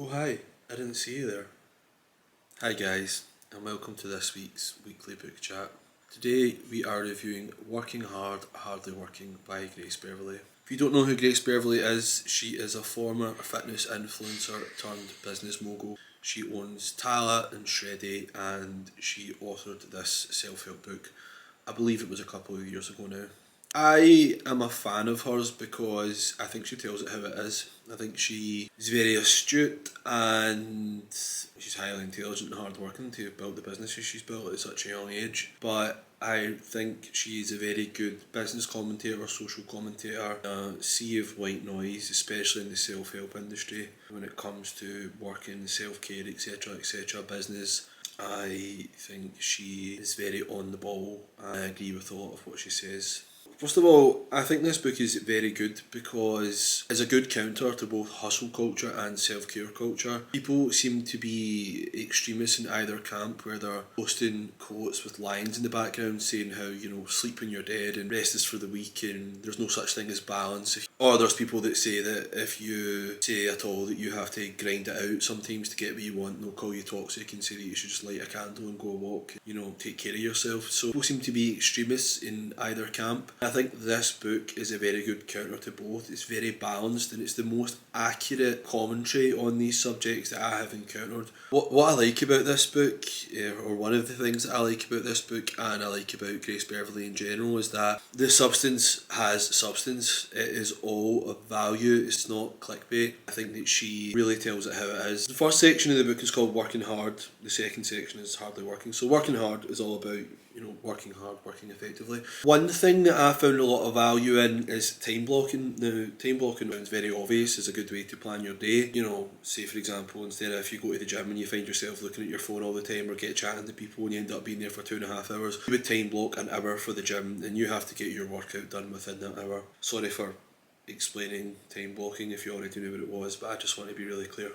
Oh hi, I didn't see you there. Hi guys, and welcome to this week's weekly book chat. Today we are reviewing Working Hard, Hardly Working by Grace Beverley. If you don't know who Grace Beverley is, she is a former fitness influencer turned business mogul. She owns Tala and Shreddy, and she authored this self-help book. I believe it was a couple of years ago now. I am a fan of hers because I think she tells it how it is. I think she is very astute and she's highly intelligent and hardworking to build the businesses she's built at such a young age. But I think she's a very good business commentator, social commentator, a sea of white noise, especially in the self-help industry when it comes to working, self-care, etc., business. I think she is very on the ball. I agree with a lot of what she says. First of all, I think this book is very good because it's a good counter to both hustle culture and self-care culture. People seem to be extremists in either camp, where they're posting quotes with lines in the background saying how, sleep when you're dead and rest is for the weak and there's no such thing as balance. Or there's people that say that if you say at all that you have to grind it out sometimes to get what you want, they'll call you toxic and say that you should just light a candle and go a walk, take care of yourself. So people seem to be extremists in either camp. I think this book is a very good counter to both. It's very balanced and it's the most accurate commentary on these subjects that I have encountered. What I like about this book, or one of the things that I like about this book and I like about Grace Beverley in general, is that the substance has substance. It is all of value. It's not clickbait. I think that she really tells it how it is. The first section of the book is called Working Hard. The second section is Hardly Working. So Working Hard is all about working hard, working effectively. One thing that I found a lot of value in is time blocking. Now, time blocking sounds very obvious as a good way to plan your day. Say for example, instead of if you go to the gym and you find yourself looking at your phone all the time or get chatting to people and you end up being there for 2.5 hours, you would time block an hour for the gym and you have to get your workout done within that hour. Sorry for explaining time blocking if you already knew what it was, but I just want to be really clear.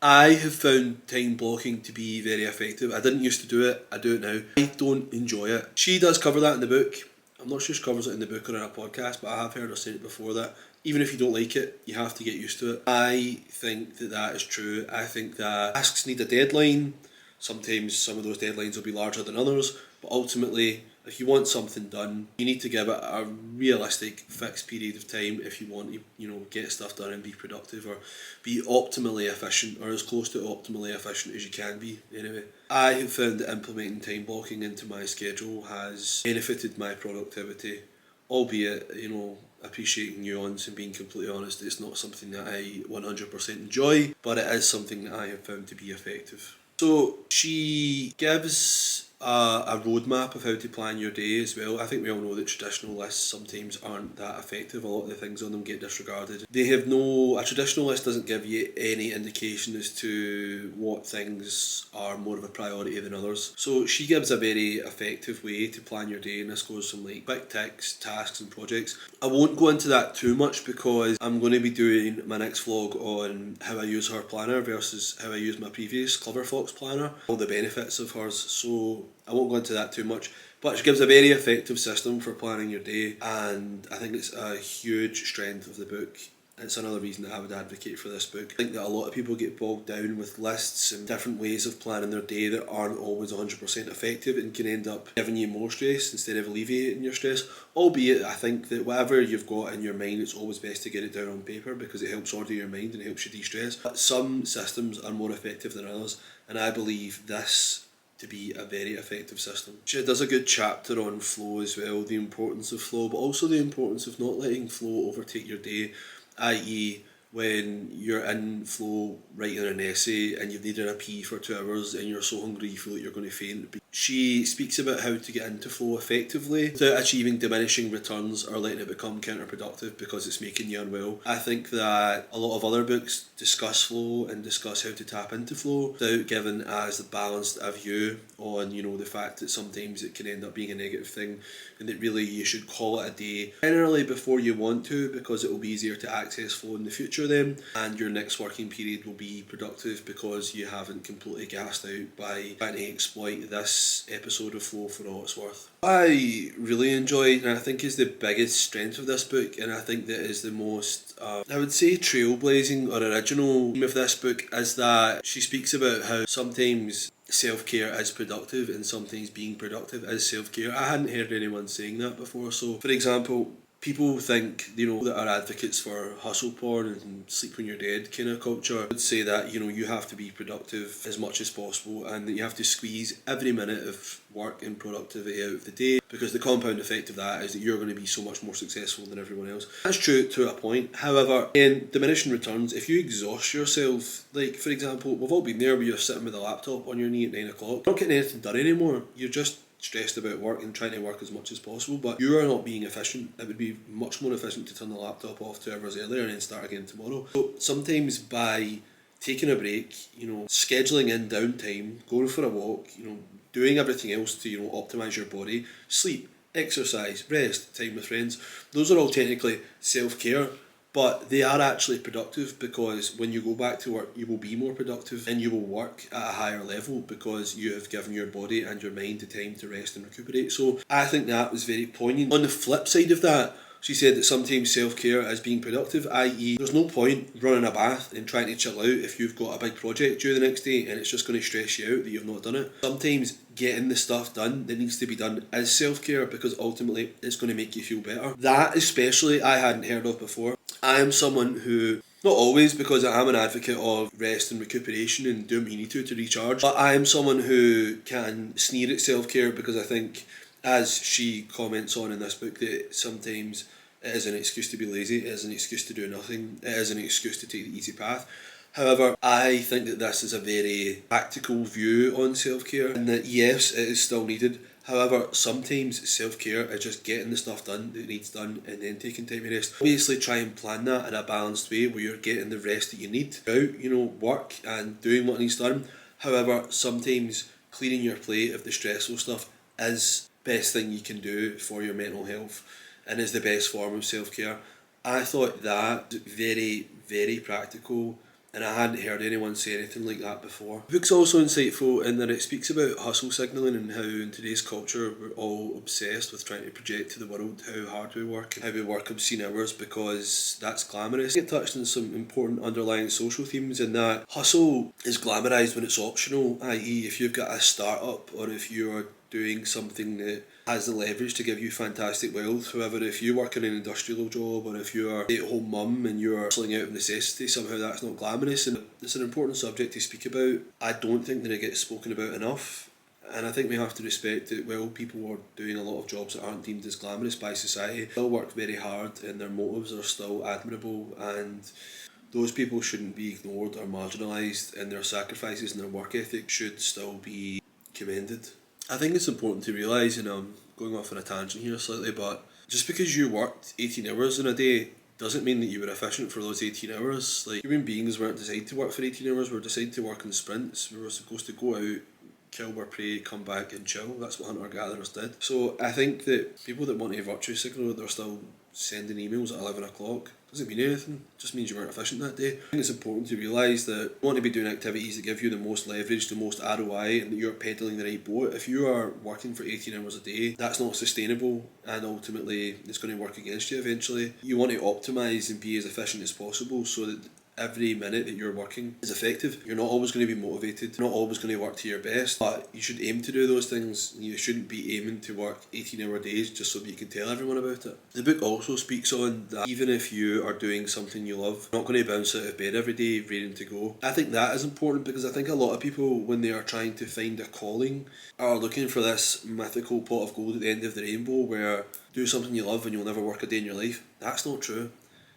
I have found time blocking to be very effective. I didn't used to do it, I do it now. I don't enjoy it. She does cover that in the book. I'm not sure she covers it in the book or in a podcast, but I have heard her say it before that even if you don't like it, you have to get used to it. I think that that is true. I think that tasks need a deadline. Sometimes some of those deadlines will be larger than others, but ultimately, if you want something done, you need to give it a realistic fixed period of time if you want to, get stuff done and be productive or be optimally efficient or as close to optimally efficient as you can be. Anyway, I have found that implementing time blocking into my schedule has benefited my productivity, albeit, appreciating nuance and being completely honest, it's not something that I 100% enjoy, but it is something that I have found to be effective. So she gives a roadmap of how to plan your day as well. I think we all know that traditional lists sometimes aren't that effective. A lot of the things on them get disregarded. A traditional list doesn't give you any indication as to what things are more of a priority than others. So she gives a very effective way to plan your day, and this goes from like quick ticks, tasks and projects. I won't go into that too much because I'm going to be doing my next vlog on how I use her planner versus how I use my previous Clever Fox planner, all the benefits of hers, so I won't go into that too much. But she gives a very effective system for planning your day, and I think it's a huge strength of the book. It's another reason that I would advocate for this book. I think that a lot of people get bogged down with lists and different ways of planning their day that aren't always 100% effective and can end up giving you more stress instead of alleviating your stress. Albeit, I think that whatever you've got in your mind, it's always best to get it down on paper because it helps order your mind and helps you de-stress. But some systems are more effective than others, and I believe this to be a very effective system. She does a good chapter on flow as well, the importance of flow, but also the importance of not letting flow overtake your day, i.e. when you're in flow writing an essay and you've needed a pee for 2 hours and you're so hungry you feel like you're going to faint. She speaks about how to get into flow effectively without achieving diminishing returns or letting it become counterproductive because it's making you unwell. I think that a lot of other books discuss flow and discuss how to tap into flow without giving as balanced a view on, the fact that sometimes it can end up being a negative thing and that really you should call it a day generally before you want to because it will be easier to access flow in the future. future then, and your next working period will be productive because you haven't completely gassed out by trying to exploit this episode of flow for all it's worth. What I really enjoyed, and I think is the biggest strength of this book, and I think that is the most, I would say, trailblazing or original theme of this book, is that she speaks about how sometimes self-care is productive and sometimes being productive is self-care. I hadn't heard anyone saying that before. So for example, people think, that are advocates for hustle porn and sleep when you're dead kind of culture would say that, you have to be productive as much as possible and that you have to squeeze every minute of work and productivity out of the day, because the compound effect of that is that you're going to be so much more successful than everyone else. That's true to a point. However, in diminishing returns, if you exhaust yourself, like for example, we've all been there where you're sitting with a laptop on your knee at 9 o'clock, you're not getting anything done anymore. You're just stressed about work and trying to work as much as possible, but you are not being efficient. It would be much more efficient to turn the laptop off 2 hours earlier and then start again tomorrow. So sometimes by taking a break, scheduling in downtime, going for a walk, doing everything else to, optimise your body, sleep, exercise, rest, time with friends, those are all technically self-care. But they are actually productive, because when you go back to work, you will be more productive and you will work at a higher level because you have given your body and your mind the time to rest and recuperate. So I think that was very poignant. On the flip side of that, she said that sometimes self-care is being productive, i.e. there's no point running a bath and trying to chill out if you've got a big project due the next day and it's just going to stress you out that you've not done it. Sometimes getting the stuff done that needs to be done is self-care, because ultimately it's going to make you feel better. That especially I hadn't heard of before. I am someone who, not always, because I am an advocate of rest and recuperation and doing what you need to recharge, but I am someone who can sneer at self-care, because I think, as she comments on in this book, that sometimes it is an excuse to be lazy, it is an excuse to do nothing, it is an excuse to take the easy path. However, I think that this is a very practical view on self-care, and that yes, it is still needed. However, sometimes self-care is just getting the stuff done that needs done and then taking time to rest. Obviously try and plan that in a balanced way where you're getting the rest that you need out, work and doing what needs done. However, sometimes clearing your plate of the stressful stuff is the best thing you can do for your mental health and is the best form of self-care. I thought that was very, very practical, and I hadn't heard anyone say anything like that before. The book's also insightful in that it speaks about hustle signalling and how in today's culture we're all obsessed with trying to project to the world how hard we work and how we work obscene hours because that's glamorous. It touched on some important underlying social themes in that hustle is glamorised when it's optional, i.e. if you've got a start-up or if you're doing something that has the leverage to give you fantastic wealth. However, if you work in an industrial job or if you're a stay-at-home mum and you're hustling out of necessity, somehow that's not glamorous, and it's an important subject to speak about. I don't think that it gets spoken about enough, and I think we have to respect that while people are doing a lot of jobs that aren't deemed as glamorous by society, they still work very hard and their motives are still admirable, and those people shouldn't be ignored or marginalised, and their sacrifices and their work ethic should still be commended. I think it's important to realise, and I'm going off on a tangent here slightly, but just because you worked 18 hours in a day doesn't mean that you were efficient for those 18 hours. Like, human beings weren't designed to work for 18 hours, we were designed to work in sprints. We were supposed to go out, kill our prey, come back and chill. That's what hunter-gatherers did. So I think that people that want to virtue signal that they're still sending emails at 11 o'clock doesn't mean anything, it just means you weren't efficient that day. I think it's important to realise that you want to be doing activities that give you the most leverage, the most ROI, and that you're pedalling the right boat. If you are working for 18 hours a day, that's not sustainable, and ultimately it's going to work against you eventually. You want to optimise and be as efficient as possible so that every minute that you're working is effective. You're not always going to be motivated, you're not always going to work to your best, but you should aim to do those things. You shouldn't be aiming to work 18-hour days just so that you can tell everyone about it. The book also speaks on that even if you are doing something you love, you're not going to bounce out of bed every day ready to go. I think that is important because I think a lot of people, when they are trying to find a calling, are looking for this mythical pot of gold at the end of the rainbow where do something you love and you'll never work a day in your life. That's not true.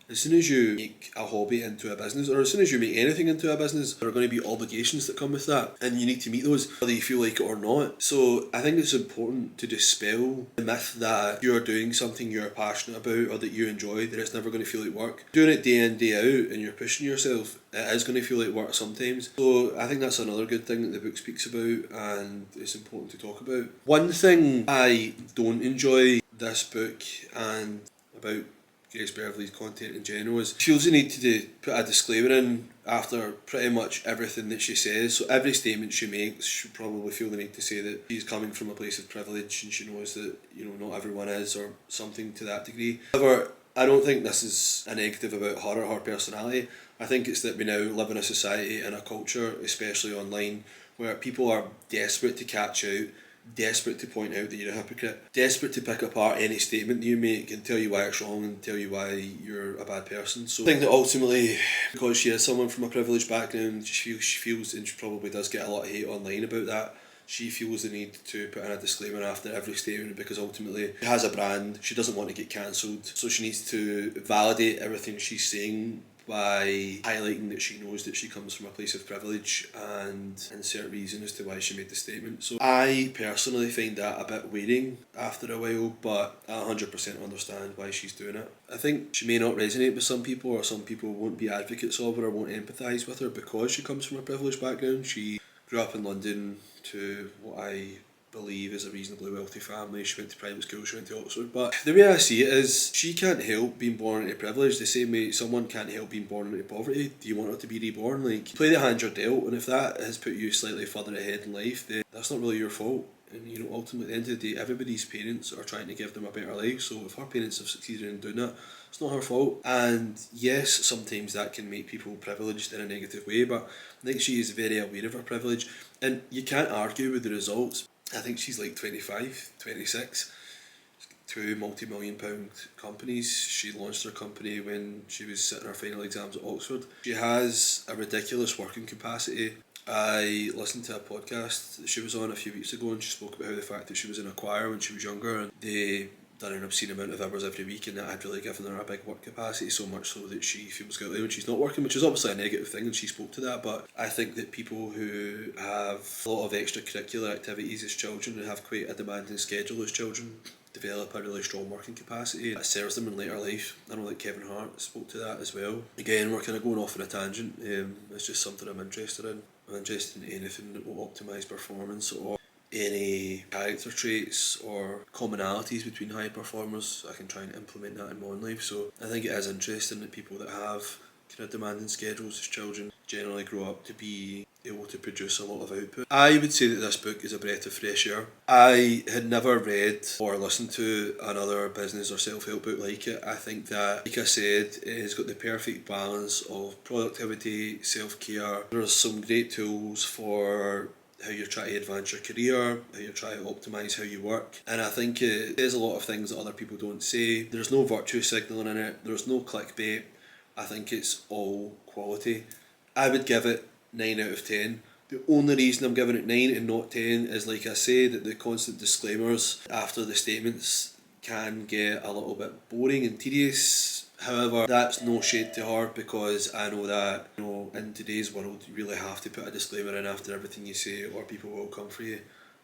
As soon as you make a hobby into a business, or as soon as you make anything into a business, there are going to be obligations that come with that, and you need to meet those whether you feel like it or not. So I think it's important to dispel the myth that you're doing something you're passionate about or that you enjoy, that it's never going to feel like work. Doing it day in, day out, and you're pushing yourself, it is going to feel like work sometimes. So I think that's another good thing that the book speaks about, and it's important to talk about. One thing I don't enjoy this book and about Grace Beverley's content in general is she feels the need to put a disclaimer in after pretty much everything that she says. So every statement she makes, she probably feel the need to say that she's coming from a place of privilege and she knows that, you know, not everyone is, or something to that degree. However, I don't think this is a negative about her or her personality. I think it's that we now live in a society and a culture, especially online, where people are desperate to catch out, desperate to point out that you're a hypocrite, desperate to pick apart any statement that you make and tell you why it's wrong and tell you why you're a bad person. So I think that ultimately, because she is someone from a privileged background, she feels, and she probably does get a lot of hate online about that, she feels the need to put in a disclaimer after every statement, because ultimately she has a brand, she doesn't want to get cancelled, so she needs to validate everything she's saying by highlighting that she knows that she comes from a place of privilege and insert reason as to why she made the statement. So I personally find that a bit wearing after a while, but I 100% understand why she's doing it. I think she may not resonate with some people, or some people won't be advocates of her or won't empathise with her because she comes from a privileged background. She grew up in London to what I believe is a reasonably wealthy family. She went to private school, she went to Oxford, but the way I see it is she can't help being born into privilege the same way someone can't help being born into poverty. Do you want her to be reborn? Like, play the hand you're dealt, and if that has put you slightly further ahead in life, then that's not really your fault. And you know, ultimately at the end of the day, everybody's parents are trying to give them a better life, so if her parents have succeeded in doing that, it's not her fault. And yes, sometimes that can make people privileged in a negative way, but I think she is very aware of her privilege, and you can't argue with the results. I think she's like 25, 26, two multi-million-pound companies. She launched her company when she was sitting her final exams at Oxford. She has a ridiculous working capacity. I listened to a podcast that she was on a few weeks ago, and she spoke about how the fact that she was in a choir when she was younger and they done an obscene amount of hours every week, and that had really given her a big work capacity, so much so that she feels guilty when she's not working, which is obviously a negative thing, and she spoke to that. But I think that people who have a lot of extracurricular activities as children and have quite a demanding schedule as children develop a really strong working capacity that serves them in later life. I know that Kevin Hart spoke to that as well. Again, we're kind of going off on a tangent. It's just something I'm interested in. I'm interested in anything that will optimise performance, or any character traits or commonalities between high performers. I can try and implement that in my own life. So I think it is interesting that people that have kind of demanding schedules as children generally grow up to be able to produce a lot of output. I would say that this book is a breath of fresh air. I had never read or listened to another business or self-help book like it. I think that, like I said, it has got the perfect balance of productivity, self-care. There's some great tools for how you're trying to advance your career, how you're trying to optimise how you work. And I think it says a lot of things that other people don't say. There's no virtue signalling in it, there's no clickbait. I think it's all quality. I would give it 9 out of 10. The only reason I'm giving it 9 and not 10 is, like I say, that the constant disclaimers after the statements can get a little bit boring and tedious. However, that's no shade to her, because I know that, you know, in today's world you really have to put a disclaimer in after everything you say, or people will come for you.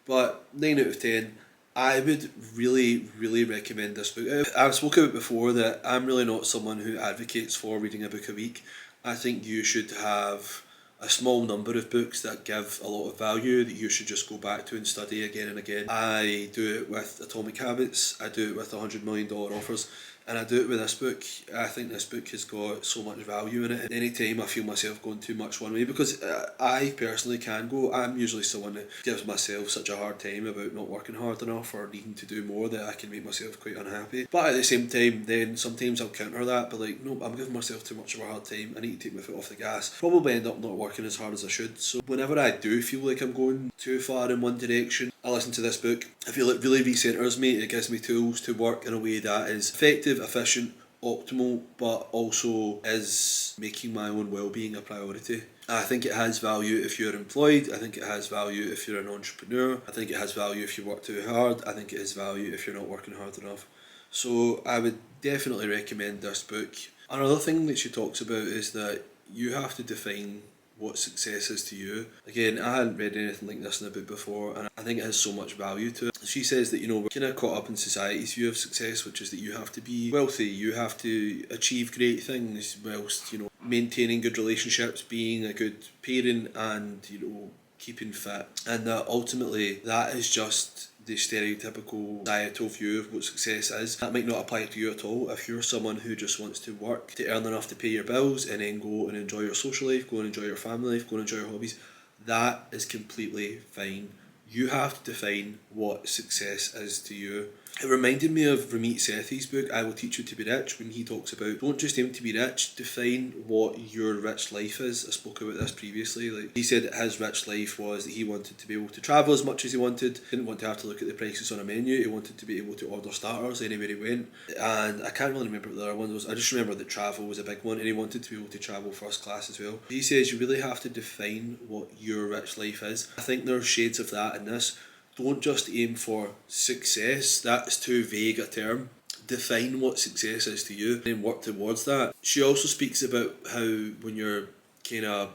But 9 out of 10, I would really, really recommend this book. I've spoken about before that I'm really not someone who advocates for reading a book a week. I think you should have a small number of books that give a lot of value that you should just go back to and study again and again. I do it with Atomic Habits, I do it with $100 million offers, and I do it with this book. I think this book has got so much value in it. Any time I feel myself going too much one way, because I personally can go, I'm usually someone that gives myself such a hard time about not working hard enough or needing to do more, that I can make myself quite unhappy. But at the same time, then sometimes I'll counter that, but like, no, I'm giving myself too much of a hard time, I need to take my foot off the gas. Probably end up not working as hard as I should. So whenever I do feel like I'm going too far in one direction, I listen to this book. I feel it really recenters me. It gives me tools to work in a way that is effective, efficient, optimal, but also is making my own well-being a priority. I think it has value if you're employed. I think it has value if you're an entrepreneur. I think it has value if you work too hard. I think it has value if you're not working hard enough. So I would definitely recommend this book. Another thing that she talks about is that you have to define what success is to you. Again, I hadn't read anything like this in a book before, and I think it has so much value to it. She says that, you know, we're kind of caught up in society's view of success, which is that you have to be wealthy, you have to achieve great things whilst, you know, maintaining good relationships, being a good parent, and, you know, keeping fit. And that ultimately that is just the stereotypical societal view of what success is. That might not apply to you at all. If you're someone who just wants to work to earn enough to pay your bills and then go and enjoy your social life, go and enjoy your family life, go and enjoy your hobbies, that is completely fine. You have to define what success is to you. It reminded me of Ramit Sethi's book, I Will Teach You to Be Rich, when he talks about don't just aim to be rich, define what your rich life is. I spoke about this previously. Like he said that his rich life was that he wanted to be able to travel as much as he wanted, didn't want to have to look at the prices on a menu, he wanted to be able to order starters anywhere he went. And I can't really remember what the other one was. I just remember that travel was a big one, and he wanted to be able to travel first class as well. He says you really have to define what your rich life is. I think there are shades of that in this. Don't just aim for success, that is too vague a term. Define what success is to you and work towards that. She also speaks about how when you're kind of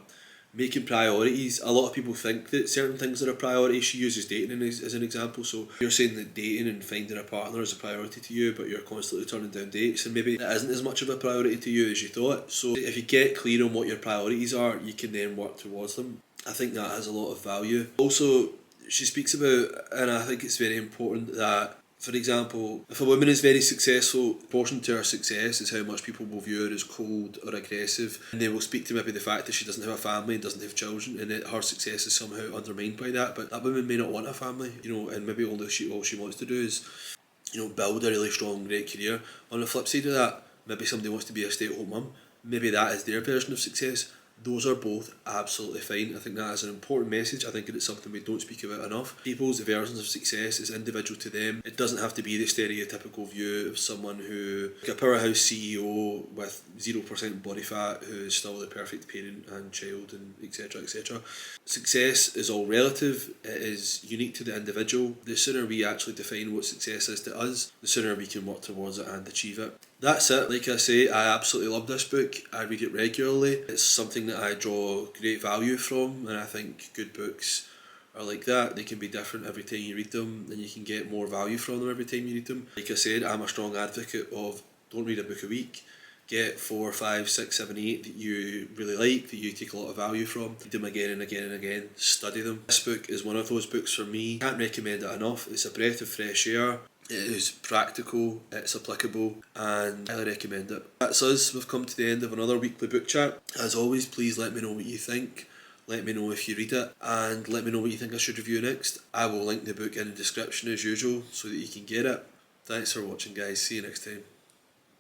making priorities, a lot of people think that certain things are a priority. She uses dating as an example. So you're saying that dating and finding a partner is a priority to you, but you're constantly turning down dates, and maybe that isn't as much of a priority to you as you thought. So if you get clear on what your priorities are, you can then work towards them. I think that has a lot of value. Also, she speaks about, and I think it's very important, that, for example, if a woman is very successful, proportion to her success is how much people will view her as cold or aggressive, and they will speak to maybe the fact that she doesn't have a family and doesn't have children, and that her success is somehow undermined by that. But that woman may not want a family, and maybe all she wants to do is, build a really strong, great career. On the flip side of that, maybe somebody wants to be a stay-at-home mum. Maybe that is their version of success. Those are both absolutely fine. I think that is an important message. I think it's something we don't speak about enough. People's versions of success is individual to them. It doesn't have to be the stereotypical view of someone who, like a powerhouse CEO with 0% body fat, who is still the perfect parent and child, and etc. etc. Success is all relative. It is unique to the individual. The sooner we actually define what success is to us, the sooner we can work towards it and achieve it. That's it. Like I say, I absolutely love this book. I read it regularly. It's something that I draw great value from, and I think good books are like that. They can be different every time you read them, and you can get more value from them every time you read them. Like I said, I'm a strong advocate of don't read a book a week. Get 4, 5, 6, 7, 8 that you really like, that you take a lot of value from. Read them again and again and again. Study them. This book is one of those books for me. Can't recommend it enough. It's a breath of fresh air. It is practical, it's applicable, and I highly recommend it. That's us. We've come to the end of another weekly book chat. As always, please let me know what you think. Let me know if you read it, and let me know what you think I should review next. I will link the book in the description as usual so that you can get it. Thanks for watching, guys. See you next time.